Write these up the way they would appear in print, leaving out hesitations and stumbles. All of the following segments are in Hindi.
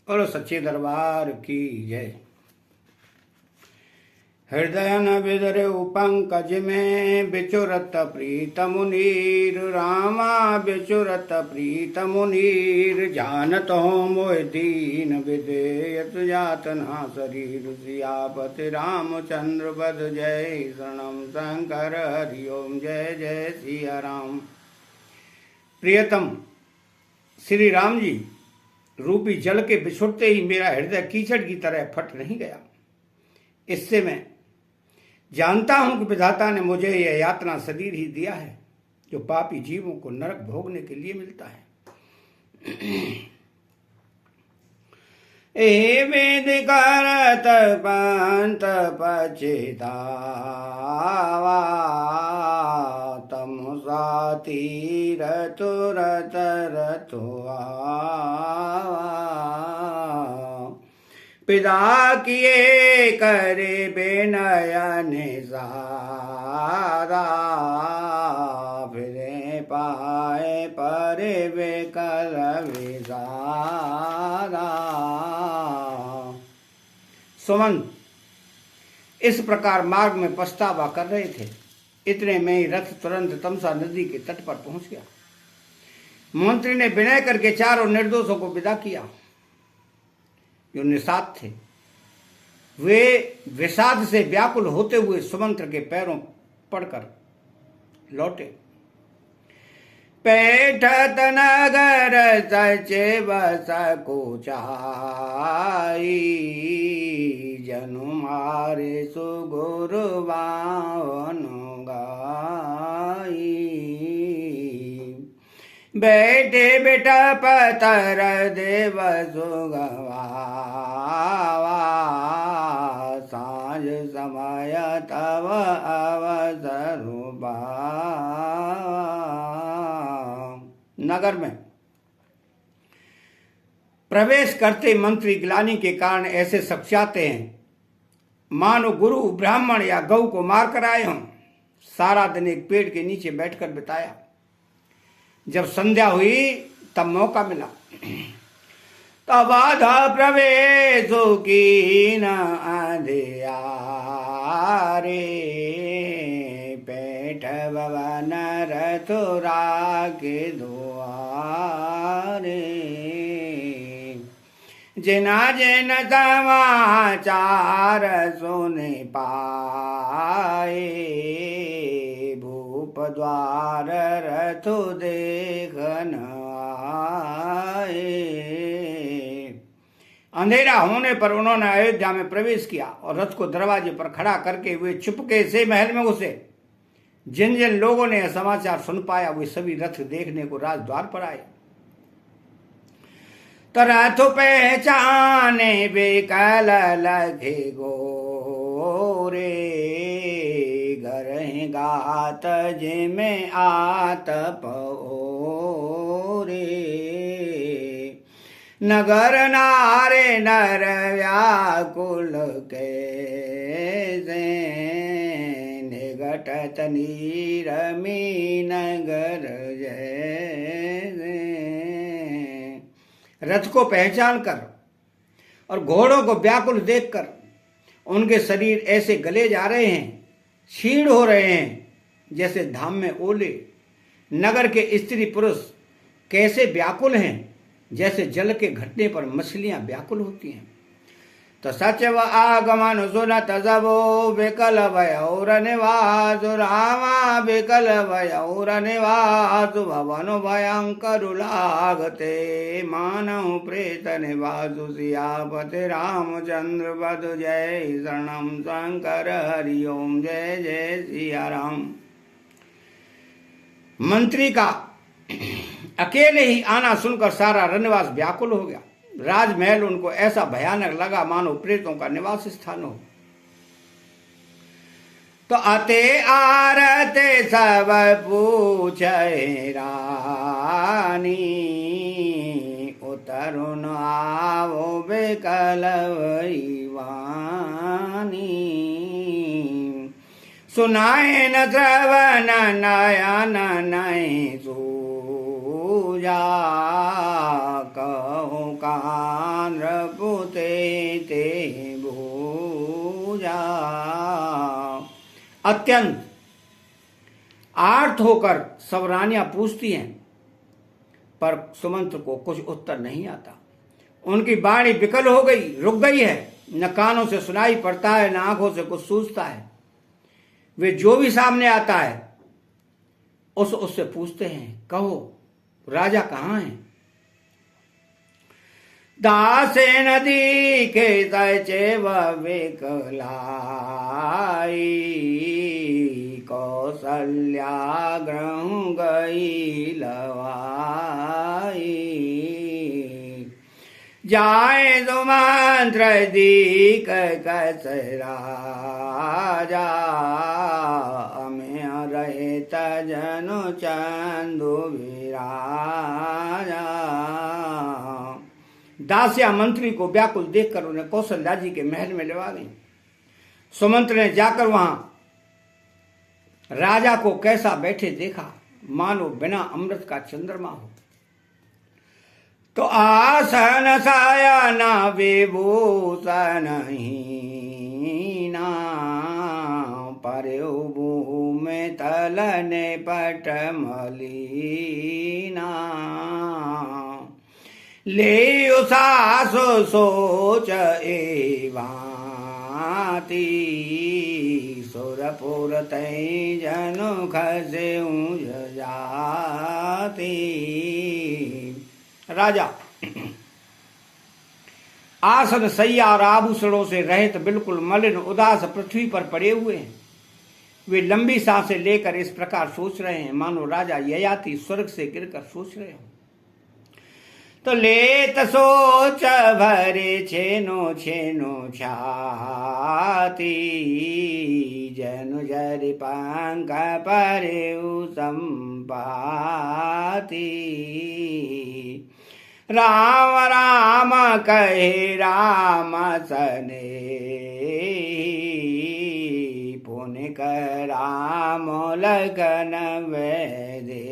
और सच्चे दरबार की जय। हृदय न विदरे पंकज में बिचुरत प्रीत मुनीर, रामा बिचुरत प्रीत मुनीर, जानत हो मोह दीन विदेयत जातना शरीर, सियापति रामचंद्र बद जय शरणम शंकर हरिओम जय जय सिया राम। प्रियतम श्री राम जी रूपी जल के बिछुड़ते ही मेरा हृदय कीचड़ की तरह फट नहीं गया। इससे मैं जानता हूं कि विधाता ने मुझे यह यातना शरीर ही दिया है जो पापी जीवों को नरक भोगने के लिए मिलता है। ए वेद करत पंत पछितावा, तम सातीर तुरत रतुआ, पिता किए करे बेनयन सारा, फिरे पाए परे बेकल विसारा। सुमंत इस प्रकार मार्ग में पछतावा कर रहे थे। इतने में ही रथ तुरंत तमसा नदी के तट पर पहुंच गया। मंत्री ने विनय करके चारों निर्दोषों को विदा किया जो निषाद थे। वे विषाद से व्याकुल होते हुए सुमंत्र के पैरों पड़कर लौटे। पैठत नगर सचे बस को चाई, जनु मारे सुगुरु बावनु गाई, बैठे बेटा पतर देव सुगवा, साँझ समय तव अवसर। नगर में प्रवेश करते मंत्री ग्लानि के कारण ऐसे सक्षाते हैं मानो गुरु ब्राह्मण या गौ को मार कर आए हों। सारा दिन एक पेड़ के नीचे बैठकर बिताया। जब संध्या हुई तब मौका मिला। तब आधा प्रवेश की न अंधियारे, पेट भवन रथुरा के द्वारे, जिना जिन समाचार सुने पाए, भूप द्वार रथु देखन आए। अंधेरा होने पर उन्होंने अयोध्या में प्रवेश किया और रथ को दरवाजे पर खड़ा करके वे चुपके से महल में घुसे। जिन जिन लोगों ने यह समाचार सुन पाया वे सभी रथ देखने को राजद्वार पर आए। तो रथ पहचाने बेकल लगे गोरे, घर गात जिमें आत पओरे, नगर नारे नर व्याकुल कैसे, निगटत नीरमी नगर जैसे। रथ को पहचान कर और घोड़ों को व्याकुल देखकर उनके शरीर ऐसे गले जा रहे हैं, क्षीण हो रहे हैं जैसे धाम में ओले। नगर के स्त्री पुरुष कैसे व्याकुल हैं जैसे जल के घटने पर मछलियां व्याकुल होती हैं। तो सचव आगमन सुनत सबो, विकल भयौर निवास, रामा विकल भयौर निवास, भवन भयंकर लागते, मानव प्रेत निवासु, सियापति रामचंद्र बद जय शरणम शंकर हरिओम जय जय सिया राम। मंत्री का अकेले ही आना सुनकर सारा रनवास व्याकुल हो गया। राजमहल उनको ऐसा भयानक लगा मानो प्रेतों का निवास स्थान हो। तो अते आरते सब पूछे रानी, उतरुन आवो बेकल वानी, सुनाए न श्रवण नयन नहीं सूजा, कहूँ कान पुते ते बूझा। अत्यंत आर्त होकर सब रानियां पूछती हैं, पर सुमंत्र को कुछ उत्तर नहीं आता। उनकी वाणी विकल हो गई, रुक गई है। न कानों से सुनाई पड़ता है, न आंखों से कुछ सूझता है। वे जो भी सामने आता है उससे पूछते हैं, कहो राजा कहाँ है? दासे नदी के सचे विकलाई, कौशल्या ग्रह गई लवाई। जाए सुमंत्र दीक कस राजा, में रहे तजनु चंदु विराजा। दासिया मंत्री को व्याकुल देखकर उन्हें कौशल्या जी के महल में लेवा गई। सुमंत्र ने जाकर वहां राजा को कैसा बैठे देखा, मानो बिना अमृत का चंद्रमा हो। तो आसन सायना विभूषण हीना, पर्यो भूमि तलने पट मलीना। ले सासो सोच एवाती, सुरपुर तै जनु खसे जाती। राजा आसन सैया और आभूषणों से रहित बिल्कुल मलिन उदास पृथ्वी पर पड़े हुए हैं। वे लंबी सांसें लेकर इस प्रकार सोच रहे हैं, मानो राजा ययाति स्वर्ग से गिरकर सोच रहे हो। तो लेत सोच भरे छेनो छेनो छाती, जनु जरि पंख परे संपाती। राम राम कहे राम सने, पुण्य कर राम लगन वैदे।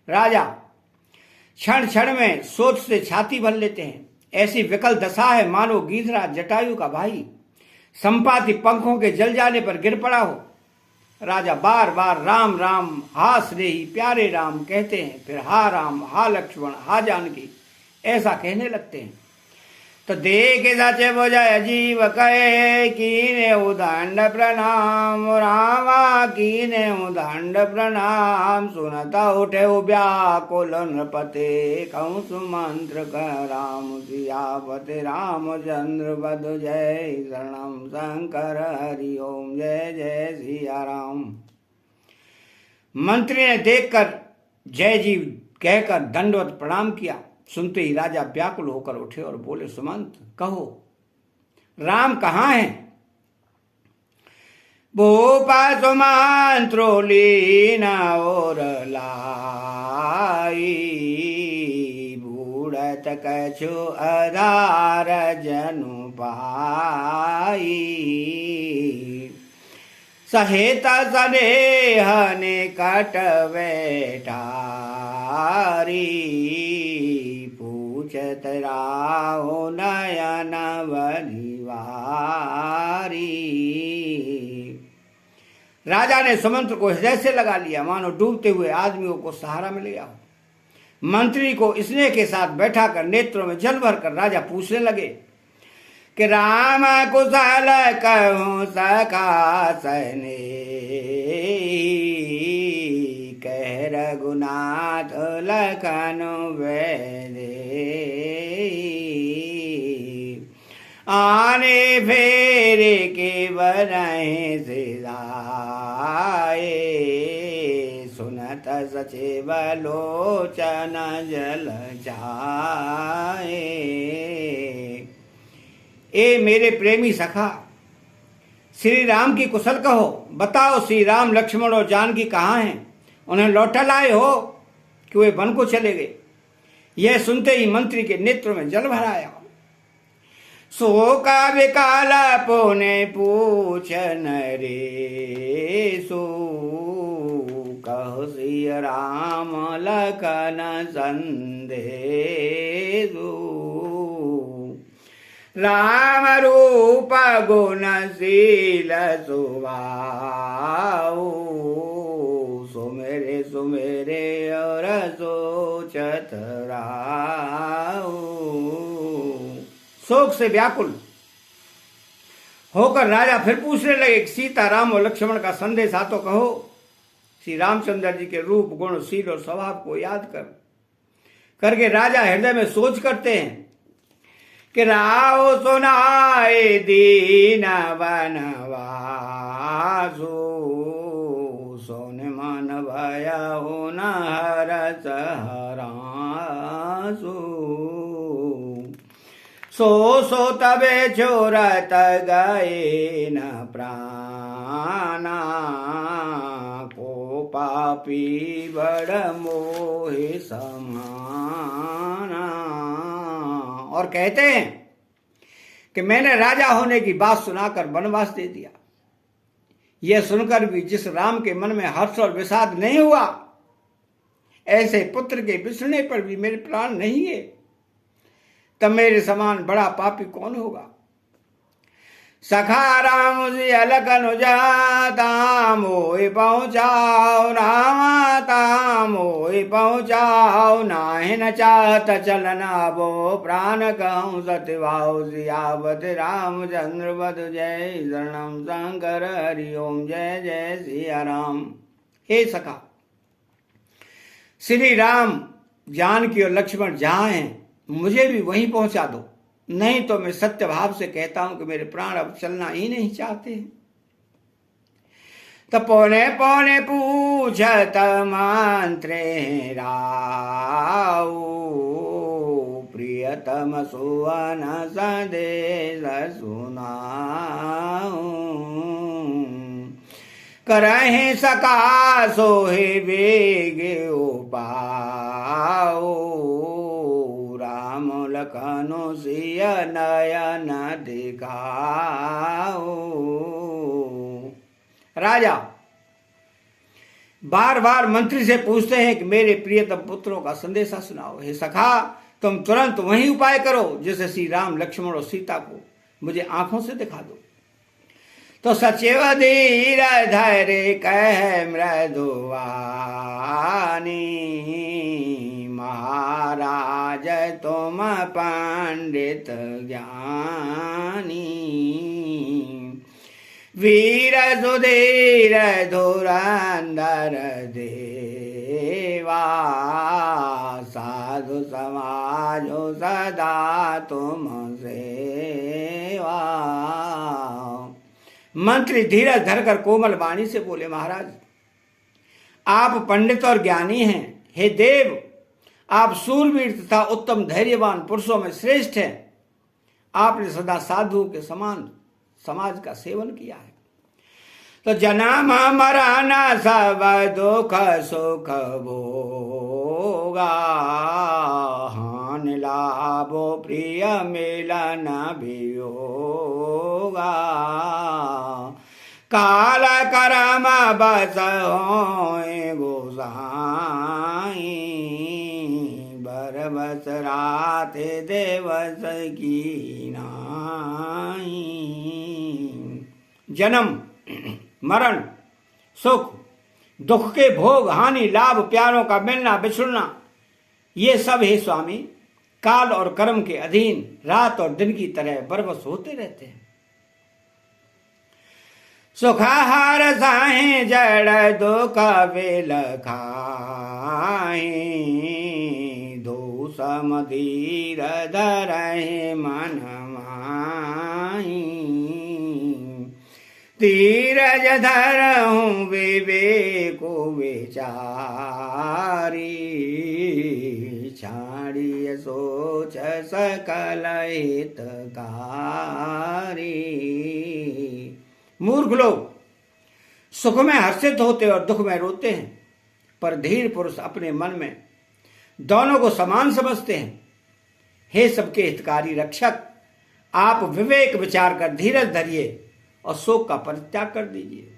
राजा क्षण क्षण में सोच से छाती भर लेते हैं। ऐसी विकल दशा है मानो गीधराज जटायु का भाई संपाति पंखों के जल जाने पर गिर पड़ा हो। राजा बार बार राम राम हा स्नेही प्यारे राम कहते हैं, फिर हा राम हा लक्ष्मण हा जानकी ऐसा कहने लगते हैं। तो देख सचे बुझय जीव कहे, कीने उदंड प्रणाम रामा कीने उदंड प्रणाम। सुनता उठे व्याकुल नृपते, कहूँ सुमंत्र कर राम सियापते। रामचंद्र बधु जय शरणम शंकर हरि ओम जय जय सिया राम। मंत्री ने देखकर जय जी कहकर दंडवत प्रणाम किया। सुनते ही राजा व्याकुल होकर उठे और बोले, सुमंत कहो राम कहाँ है? भूपा सुमंत्रो लीना और लाई, बूढ़त कछु आधार जनु पाई। सहेत सनेह निकट बैठारी, पूछत राहो नयन बलिवारी। राजा ने सुमंत्र को हृदय से लगा लिया, मानो डूबते हुए आदमियों को सहारा मिल गया। मंत्री को स्नेह के साथ बैठाकर नेत्रों में जल भरकर राजा पूछने लगे कि राम कुशल कहूँ सखा सने, कह रघुनाथ लखन वैदे। आने फेरे के बरहे से जाए, सुनत सचिव लोचन जल जाए। ए मेरे प्रेमी सखा, श्री राम की कुशल कहो। बताओ श्री राम लक्ष्मण और जानकी कहाँ हैं? उन्हें लौटा लाए हो कि वे वन को चले गए? यह सुनते ही मंत्री के नेत्र में जल भर आया। सो का विकाल पोने पूछन रे, सो कहो सिय राम लखन संदेशु। राम रूप गुणशील सुभाऊ, सुमेरे सुमेरे और सोचत राऊ। शोक से व्याकुल होकर राजा फिर पूछने लगे, सीता राम और लक्ष्मण का संदेश आ तो कहो। श्री रामचंद्र जी के रूप गुण शील और स्वभाव को याद करके राजा हृदय में सोच करते हैं कि राव सुनाए दीन बनवासु, सोन मन भय हो न हरस हरासु। सो तबे छोरत गए न प्राणा, को पापी बड़ मोहि समाना। और कहते हैं कि मैंने राजा होने की बात सुनाकर वनवास दे दिया। यह सुनकर भी जिस राम के मन में हर्ष और विषाद नहीं हुआ, ऐसे पुत्र के बिछड़ने पर भी मेरे प्राण नहीं है, तब मेरे समान बड़ा पापी कौन होगा। सखा राम जी अलकन जाता मोहि पहुँचाओ, रामाता मोहि पहुँचाओ। नाहि न चाहत चलना वो प्राण कहूँ सत्यभाव। सियावत रामचंद्र बधु जय, शरणम शंकर हरि ओम जय जय सिया राम। हे सखा, श्री राम जानकी और लक्ष्मण जहाँ हैं मुझे भी वहीं पहुंचा दो, नहीं तो मैं सत्य भाव से कहता हूं कि मेरे प्राण अब चलना ही नहीं चाहते। तो पौने पौने पूछत मंत्रे राऊ, प्रियतम सुवन संदेश सुनाऊ। करहि सका सोहि वेग उपाऊ, राम लखनो सिय नयन दिखाओ। राजा बार बार मंत्री से पूछते हैं कि मेरे प्रियतम पुत्रों का संदेशा सुनाओ। हे सखा, तुम तुरंत वही उपाय करो जिससे श्री राम लक्ष्मण और सीता को मुझे आंखों से दिखा दो। तो सचिव धीर धैर्य कह मृदुवानी, महाराज तुम पंडित ज्ञानी। वीर सुधीर धुरंधर देवा, साधु समाज सदा तुम सेवा। मंत्री धीरज धरकर कोमल वाणी से बोले, महाराज आप पंडित और ज्ञानी हैं। हे देव, आप सूरवीर तथा उत्तम धैर्यवान पुरुषों में श्रेष्ठ हैं। आपने सदा साधुओं के समान समाज का सेवन किया है। तो जन्म मरण सब दुख सुख भोगा, हान लाभो प्रिय मिलन वियोगा। काल करम बस होए गोसाई, बरबस रात देवस की नाई। जन्म मरण सुख दुख के भोग, हानि लाभ, प्यारों का मिलना बिछुड़ना, ये सब हे स्वामी काल और कर्म के अधीन रात और दिन की तरह बरबस होते रहते हैं। सुखाहार साहे जड़ दुख बेल खाए, धूसम धीर धरहि मन माही। धीरज धरहूँ विवेको विचारी, छाड़िय सोच सकल हितकारी। मूर्ख लोग सुख में हर्षित होते और दुख में रोते हैं, पर धीर पुरुष अपने मन में दोनों को समान समझते हैं। हे सबके हितकारी रक्षक, आप विवेक विचार कर धीरज धरिए और शोक का परित्याग कर दीजिए।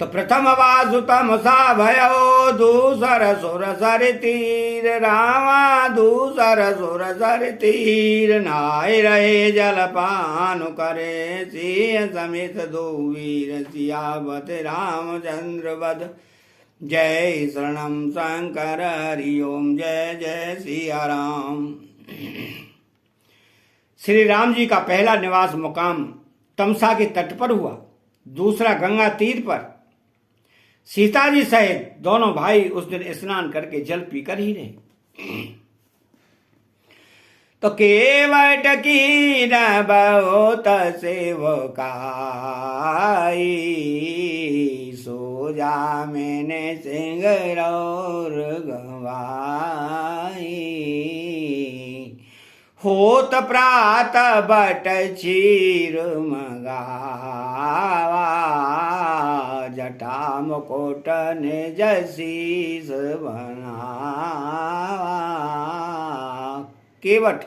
तो प्रथम वासुतम सा भयो दूसर सुर सर तीर रामा दूसर सुर सर तीर नाय रहे जलपान करे सिंह समेत दो वीर सियावत रामचंद्र वध। जय शरणम शंकर हरि ओम जय जय सिया राम। श्री राम जी का पहला निवास मुकाम तमसा के तट पर हुआ, दूसरा गंगा तीर पर। सीता जी सहित दोनों भाई उस दिन स्नान करके जल पीकर ही रहे। तो केवट की न बहुत सेवकाई सोजा मैंने सिंगरौर गवाई होत प्रात बट चीर मगावा जटा मुकुट ने जसीस बनावा। केवट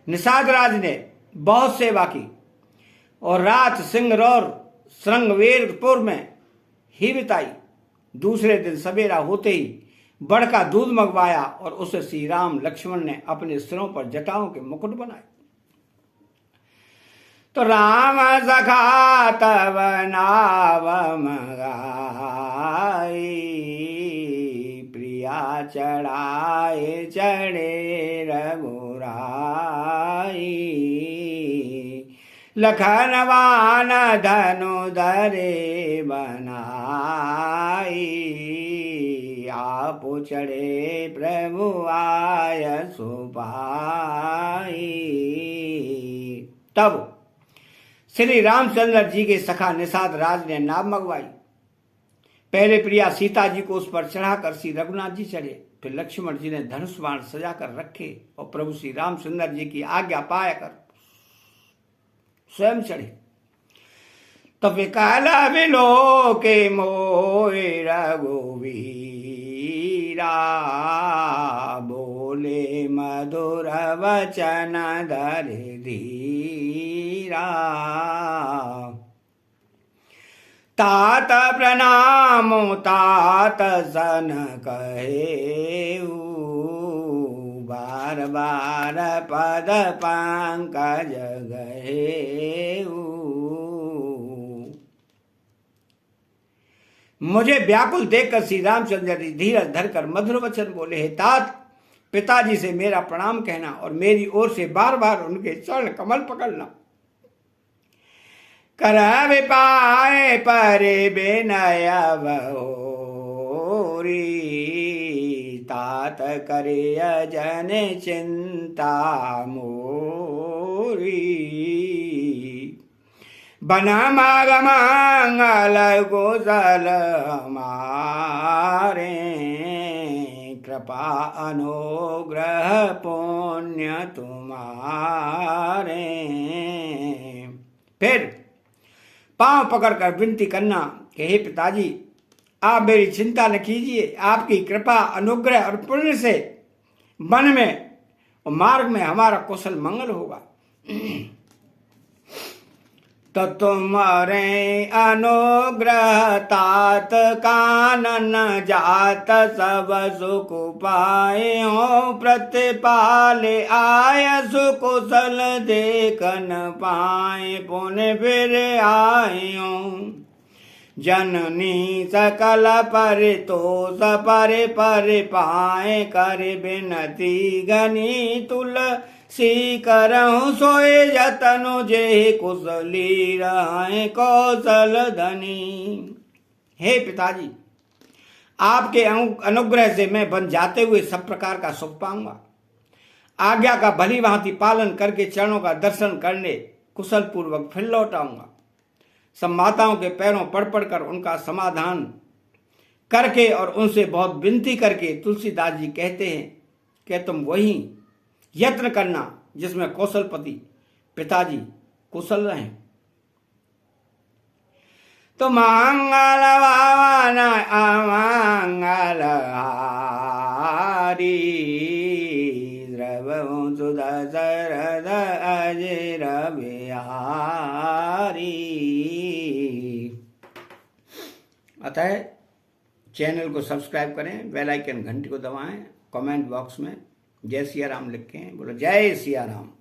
निषाद राज ने बहुत सेवा की और रात सिंगरौर श्रृंगवेरपुर में ही बिताई। दूसरे दिन सवेरा होते ही बड़ का दूध मंगवाया और उसे श्री राम लक्ष्मण ने अपने सिरों पर जटाओं के मुकुट बनाए। तो राम सखा तब नाव मंगाई प्रिया चढ़ाए चढ़े रघुराई लखनवान धनु धरे बनाई आप चढ़े प्रभु आय सुपाई। तब श्री रामचंद्र जी के सखा निषाद राज ने नाव मंगवाई। पहले प्रिया सीता जी को उस पर चढ़ाकर श्री रघुनाथ जी चढ़े, फिर लक्ष्मण जी ने धनुष बाण सजा कर रखे और प्रभु श्री रामचंद्र जी की आज्ञा पाकर स्वयं चढ़े। तो विकल विलो के मोए रघुवीरा बोले मधुर वचन धरे धीरा तात प्रणाम तात सन कहेऊ बार बार पद पंकज गहेऊ। मुझे व्याकुल देखकर श्री रामचंद्र जी धीरज धरकर मधुर वचन बोले, हे तात पिताजी से मेरा प्रणाम कहना और मेरी ओर से बार बार उनके चरण कमल पकड़ना। कर पाए परे बेनय भोरी तात करे अजन चिंता मोरी बना माग मंगल गोसल हमारे कृपा अनुग्रह पुण्य तुम्हारे। फिर पांव पकड़कर विनती करना कि हे पिताजी आप मेरी चिंता न कीजिए, आपकी कृपा अनुग्रह और पुण्य से वन में और मार्ग में हमारा कुशल मंगल होगा। तो तुम्हारे अनुग्रह तात कानन जात सब सुख पाए हो प्रतिपाले आय सुकुशल देखन पाए पुण्य फिर आए हो जननी सकल परितोष पर पाए कर बिनती गनी तुल सी करहु सोए जतनु जे कुशली रहे कौशल धनी। हे पिताजी आपके अनुग्रह से मैं बन जाते हुए सब प्रकार का सुख पाऊंगा। आज्ञा का भली भांति पालन करके चरणों का दर्शन करने कुशल पूर्वक फिर लौट आऊंगा। सब माताओं के पैरों पड़ पड़कर उनका समाधान करके और उनसे बहुत विनती करके तुलसीदास जी कहते हैं कि तुम वही यत्न करना जिसमें कौशलपति पिताजी कुशल रहें। तो मंगल भावन अमंगल हारी द्रवं सुदशरथ अजर बिहारी। अतः चैनल को सब्सक्राइब करें, बेल आइकन घंटी को दबाएं, कमेंट बॉक्स में जय सिया राम लिखें। बोलो जय सिया राम।